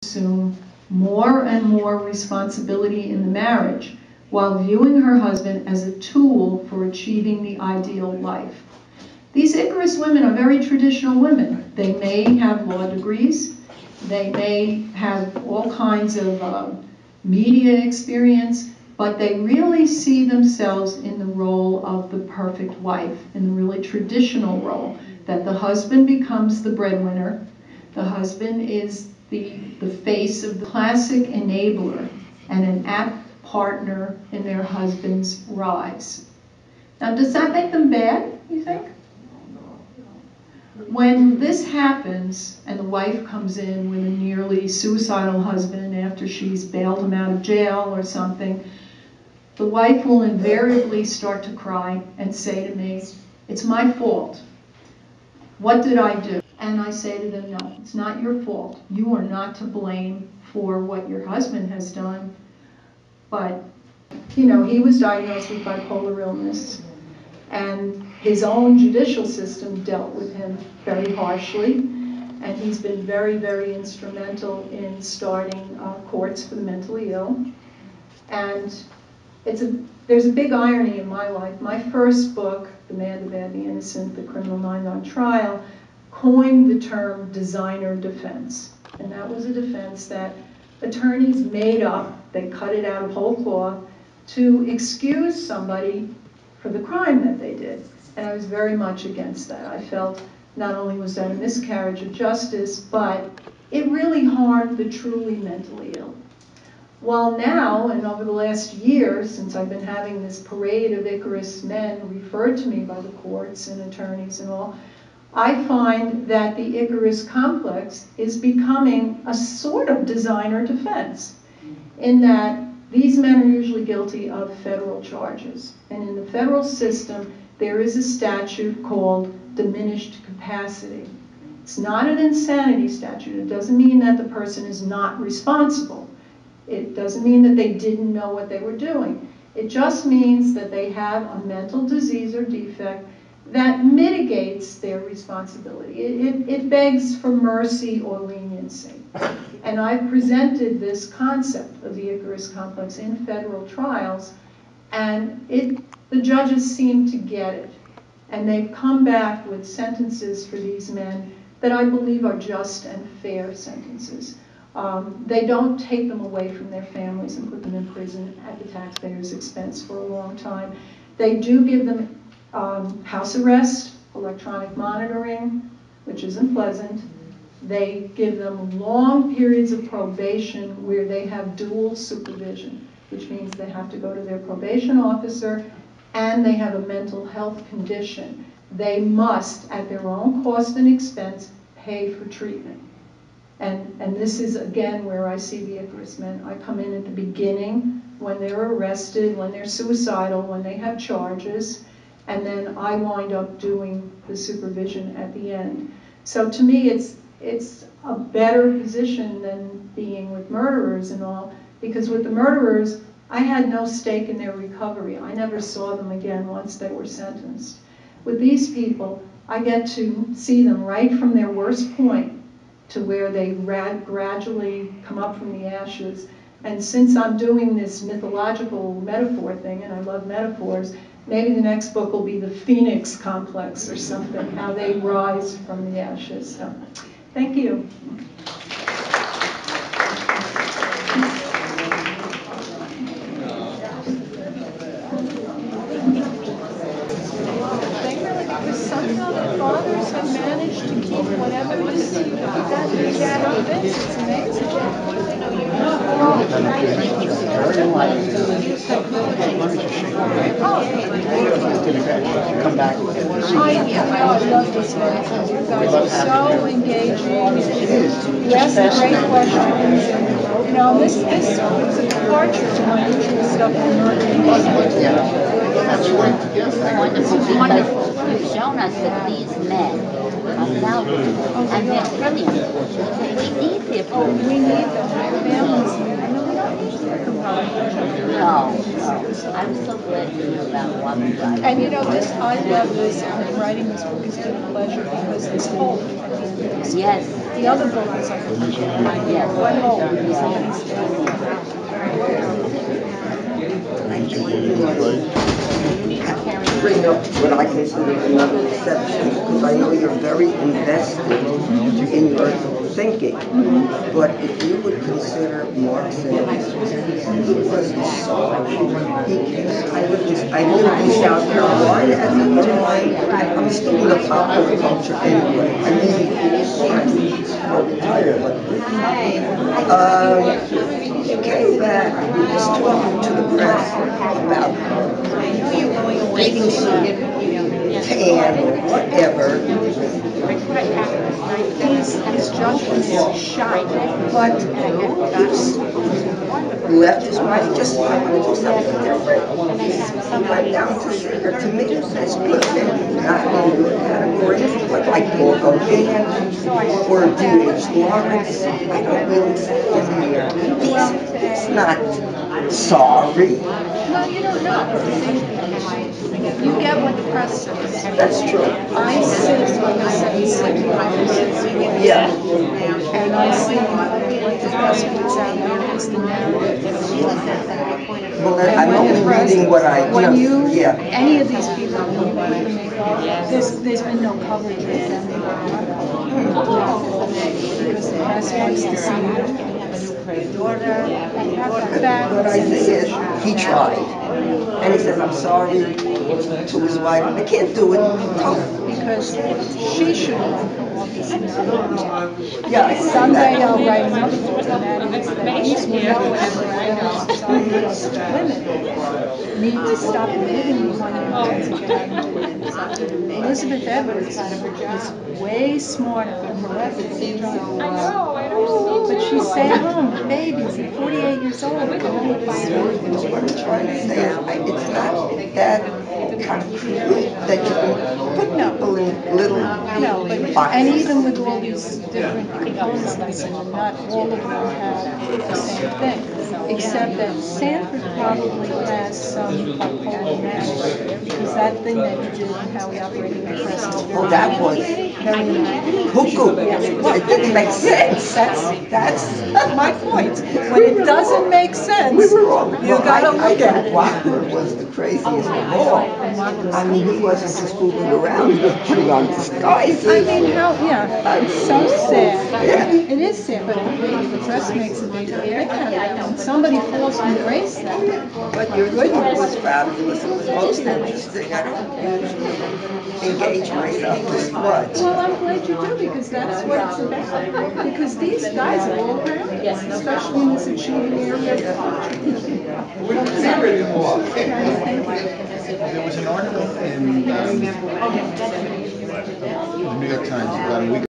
assume more and more responsibility in the marriage while viewing her husband as a tool for achieving the ideal life. These Icarus women are very traditional women. They may have law degrees, they may have all kinds of media experience, but they really see themselves in the role of the perfect wife, in the really traditional role, that the husband becomes the breadwinner, the husband is the face of the classic enabler and an apt partner in their husband's rise. Now, does that make them bad, you think? When this happens and the wife comes in with a nearly suicidal husband after she's bailed him out of jail or something, the wife will invariably start to cry and say to me, "It's my fault. What did I do?" And I say to them, no, it's not your fault. You are not to blame for what your husband has done. But, you know, he was diagnosed with bipolar illness, and his own judicial system dealt with him very harshly, and he's been very, very instrumental in starting courts for the mentally ill. And there's a big irony in my life. My first book, The Man, the Bad, the Innocent, The Criminal Mind on Trial, coined the term designer defense. And that was a defense that attorneys made up, they cut it out of whole cloth, to excuse somebody for the crime that they did. And I was very much against that. I felt not only was that a miscarriage of justice, but it really harmed the truly mentally ill. While now, and over the last year, since I've been having this parade of Icarus men referred to me by the courts and attorneys and all, I find that the Icarus complex is becoming a sort of designer defense, in that these men are usually guilty of federal charges. And in the federal system, there is a statute called diminished capacity. It's not an insanity statute. It doesn't mean that the person is not responsible. It doesn't mean that they didn't know what they were doing. It just means that they have a mental disease or defect that mitigates their responsibility. It begs for mercy or leniency. And I've presented this concept of the Icarus complex in federal trials, and the judges seem to get it. And they've come back with sentences for these men that I believe are just and fair sentences. They don't take them away from their families and put them in prison at the taxpayers' expense for a long time. They do give them house arrest, electronic monitoring, which isn't pleasant. They give them long periods of probation where they have dual supervision, which means they have to go to their probation officer and they have a mental health condition. They must, at their own cost and expense, pay for treatment. And this is, again, where I see the Icarus men. I come in at the beginning, when they're arrested, when they're suicidal, when they have charges, and then I wind up doing the supervision at the end. So to me, it's a better position than being with murderers and all, because with the murderers, I had no stake in their recovery. I never saw them again once they were sentenced. With these people, I get to see them right from their worst point to where they gradually come up from the ashes. And since I'm doing this mythological metaphor thing, and I love metaphors, maybe the next book will be the Phoenix complex or something, how they rise from the ashes. So, thank you. Somehow the fathers have managed to keep whatever is that it's amazing. Come back. I love this man. You guys are so engaging. You ask great questions. You know, this was a departure from my usual stuff in murder. That's Wonderful. You've shown us that these men are valuable and they're brilliant. We need their proof. We need them. Their families need them. No, we don't need them. No. I'm so glad to hear about what we got. And you know, I love this. Writing this book has been a pleasure because there's hope at the end of this. Yes. the other book is like, what hope? Bring up what I consider another exception, because I know you're very invested in your thinking. But if you would consider Marxism, he wasn't sorry. I lived in South Carolina at the time. I'm a student of popular culture anyway. I mean, I'm retired, but he came back. He was talking to the press about eating some tan or whatever. His judgment is shy, But he left his wife, just wanted to do something different. He went down to see her. To me, there's people not in your category, but like Paul Gauguin or D.H. Lawrence. I don't really see him here. He's not sorry. no, you don't know. You get what the press says. That's true. I sit, like I said, in psychology. Yeah. And I see what the press puts out there is the narrative. Well, I'm only reading what I, any of these people, there's been no coverage of them. Because the press wants to see What I think is, he tried. And he says, I'm sorry to his wife. I can't do it. Tough. Because she should have run for office. Yeah, I see someday that. I'll write another book, and that is that these women need to stop living behind their hands and get out of it. Elizabeth Edwards is way smarter than But she's staying home with babies at 48 years old. What I'm trying to say is, it's not that concrete that you can put people in little boxes. And even with all these different components, and not all of them have the same thing, except that Sanford probably has some bipolar mania, because that thing that he did and how he operated the press is very that was cuckoo. It didn't make sense. That's my point. When it doesn't make sense, you gotta look at it. Wagner was the craziest of all. I mean, he wasn't just fooling around, he was putting on disguises. I mean, it's so sad. It is sad, but the press makes a big deal. Somebody fails to embrace that. But your good was fabulous. It was most interesting. I don't usually engage myself this much. Well, I'm glad you do, because that's what it's about. Because these guys are all around, especially in this achieving area. There was an article in the New York Times about a week